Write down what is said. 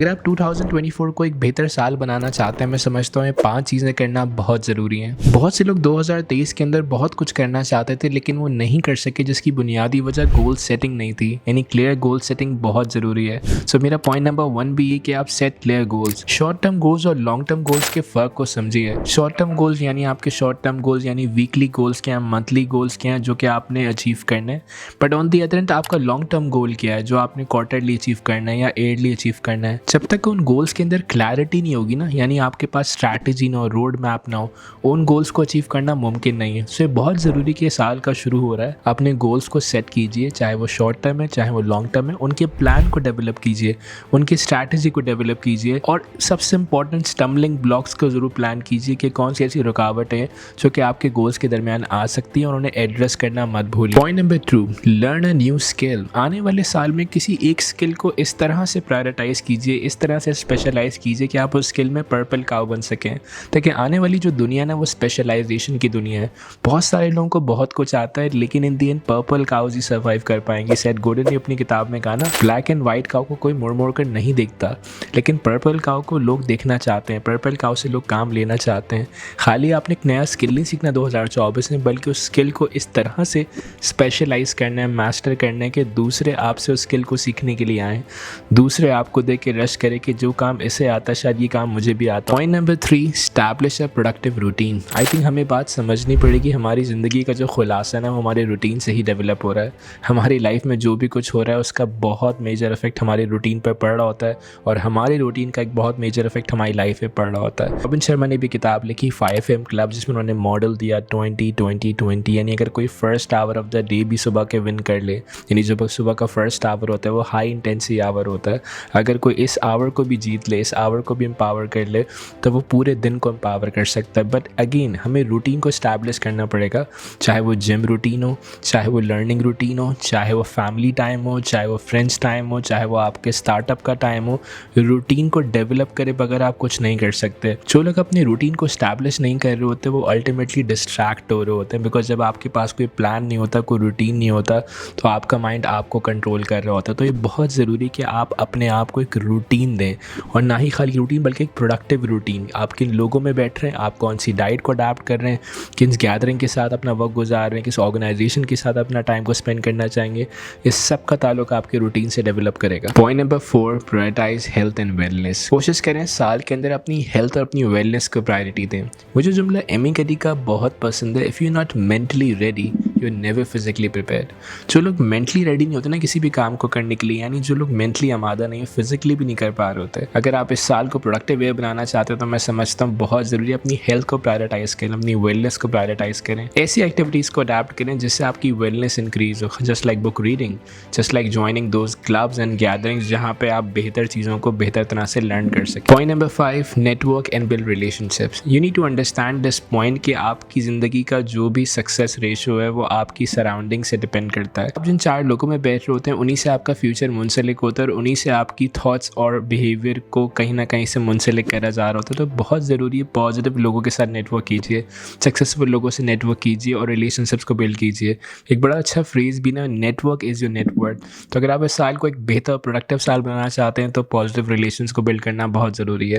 अगर आप 2024 को एक बेहतर साल बनाना चाहते हैं, मैं समझता हूँ ये 5 चीज़ें करना बहुत ज़रूरी हैं। बहुत से लोग 2023 के अंदर बहुत कुछ करना चाहते थे, लेकिन वो नहीं कर सके, जिसकी बुनियादी वजह गोल सेटिंग नहीं थी। यानी क्लियर गोल सेटिंग बहुत ज़रूरी है। सो मेरा पॉइंट नंबर 1 भी ये कि आप set clear goals. Short term goals और लॉन्ग टर्म गोल्स के फ़र्क को समझिए। शॉर्ट टर्म गोल्स यानी आपके शॉर्ट टर्म गोल्स यानी वीकली गोल्स क्या हैं, मंथली गोल्स क्या हैं, जो कि आपने अचीव करने हैं। But on the other hand आपका लॉन्ग टर्म गोल क्या है, जो आपने क्वार्टरली अचीव करना है या ईयरली अचीव करना है। जब तक उन गोल्स के अंदर क्लैरिटी नहीं होगी ना, यानी आपके पास स्ट्रैटेजी ना हो, रोड मैप ना हो, उन गोल्स को अचीव करना मुमकिन नहीं है। सो ये बहुत ज़रूरी कि ये साल का शुरू हो रहा है, अपने गोल्स को सेट कीजिए, चाहे वो शॉर्ट टर्म है चाहे वो लॉन्ग टर्म है। उनके प्लान को डेवलप कीजिए, उनकी स्ट्रैटेजी को डेवलप कीजिए, और सबसे इंपॉर्टेंट स्टम्बलिंग ब्लॉक्स को ज़रूर प्लान कीजिए कि कौन सी ऐसी रुकावटें हैं जो कि आपके गोल्स के दरमियान आ सकती हैं, और उन्हें एड्रेस करना मत भूलिए। Point number 2, learn a new skill. आने वाले साल में किसी एक स्किल को इस तरह से प्रायोरिटाइज कीजिए, इस तरह से स्पेशलाइज कीजिए कि आप उस स्किल में पर्पल काउ बन सकें। ताकि आने वाली जो दुनिया ना, वो स्पेशलाइजेशन की दुनिया है। बहुत सारे लोगों को बहुत कुछ आता है, लेकिन in the end purple cows ही सर्वाइव कर पाएंगे। सेथ गोडन ने अपनी किताब में कहा ना, ब्लैक एंड वाइट काउ को कोई मुड़ मुड़ कर नहीं देखता, लेकिन पर्पल काउ को लोग देखना चाहते हैं। पर्पल काउ से लोग काम लेना चाहते हैं। खाली आपने एक नया स्किल नहीं सीखना 2024 में, बल्कि उस स्किल को इस तरह से स्पेशलाइज करना है, मास्टर करना है कि दूसरे आपसे उस स्किल को सीखने के लिए आएँ, दूसरे आपको देख के रश करे कि जो काम इसे आता है शायद ये काम मुझे भी आता है। Point number 3, establish a productive routine. I think हमें बात समझनी पड़ेगी, हमारी ज़िंदगी का जो खुलासा है वो हमारे रूटीन से ही डेवलप हो रहा है। हमारी लाइफ में जो भी कुछ हो रहा है उसका बहुत मेजर इफेक्ट हमारे रूटीन पर पड़ रहा होता है, और हमारे रूटीन का एक बहुत मेजर इफेक्ट हमारी लाइफ पे पड़ रहा होता है। रॉबिन शर्मा ने भी किताब लिखी 5am क्लब, जिसमें उन्होंने मॉडल दिया 20-20-20। यानी अगर कोई first hour of the day भी सुबह के विन कर ले, यानी जो सुबह का फर्स्ट आवर होता है वो हाई इंटेंसिटी आवर होता है, अगर कोई इस आवर को भी जीत ले, इस आवर को भी एम्पावर कर ले, तो वो पूरे दिन को एम्पावर कर सकता है। बट अगेन हमें रूटीन को इस्टेब्लिश करना पड़ेगा, चाहे वो जिम रूटीन हो, चाहे वो लर्निंग रूटीन हो, चाहे वो फैमिली टाइम हो, चाहे वो फ्रेंड्स टाइम हो, चाहे वो आपके स्टार्टअप का टाइम हो। रूटीन को डेवलप करे बगैर आप कुछ नहीं कर सकते। जो लोग अपने रूटीन को इस्टेब्लिश नहीं कर रहे होते वो अल्टीमेटली डिस्ट्रैक्ट हो रहे होते हैं, बिकॉज जब आपके पास कोई प्लान नहीं होता, कोई रूटीन नहीं होता, तो आपका माइंड आपको कंट्रोल कर रहा होता है। तो ये बहुत ज़रूरी कि आप अपने आप को एक रूटीन दें, और ना ही खाली रूटीन बल्कि एक प्रोडक्टिव रूटीन। आप किन लोगों में बैठ रहे हैं, आप कौन सी डाइट को अडाप्ट कर रहे हैं, किन गैदरिंग के साथ अपना वक्त गुजार रहे हैं, किस ऑर्गेनाइजेशन के साथ अपना टाइम को स्पेंड करना चाहेंगे, इस सब का ताल्लुक आपके रूटीन से डेवलप करेगा। Point number 4, prioritise health and wellness. कोशिश करें साल के अंदर अपनी हेल्थ और अपनी वेलनेस को प्रायोरिटी दें। मुझे जुमला एमी कडी का बहुत पसंद है, if you not mentally ready you never physically prepared. जो लोग मेंटली रेडी नहीं होते ना किसी भी काम को करने के लिए, यानी जो लोग मेंटली आमादा नहीं है, फिजिकली भी नहीं कर पा रहे होते। अगर आप इस साल को प्रोडक्टिव वे बनाना चाहते हो तो मैं समझता हूँ बहुत ज़रूरी है अपनी हेल्थ को प्रायोरिटाइज करें, अपनी वेलनेस को प्रायोरिटाइज करें। ऐसी एक्टिविटीज़ को अडाप्ट करें जिससे आपकी वेलनेस इंक्रीज हो, just like book reading, just like joining those clubs and gatherings जहाँ पे आप बेहतर चीज़ों को बेहतर तरह से लर्न कर सकें। Point number 5, network and build relationships. You need to understand this point कि आपकी ज़िंदगी का जो भी सक्सेस रेशो है वो आपकी सराउंडिंग से डिपेंड करता है। आप जिन 4 लोगों में बैठ रहे होते हैं उन्हीं से आपका फ्यूचर मुंसलिक होता है, और उन्हीं से आपकी थॉट्स और बिहेवियर को कहीं ना कहीं से मुंसलिक करा जा रहा होता है। तो बहुत ज़रूरी है पॉजिटिव लोगों के साथ नेटवर्क कीजिए, सक्सेसफुल लोगों से नेटवर्क कीजिए और रिलेशनशिप्स को बिल्ड कीजिए। एक बड़ा अच्छा फ्रेज़ भी ना, नेटवर्क इज़ योर नेटवर्क। तो अगर आप इस साल को एक बेहतर प्रोडक्टिव साल बनाना चाहते हैं तो पॉजिटिव रिलेशंस को बिल्ड करना बहुत ज़रूरी है।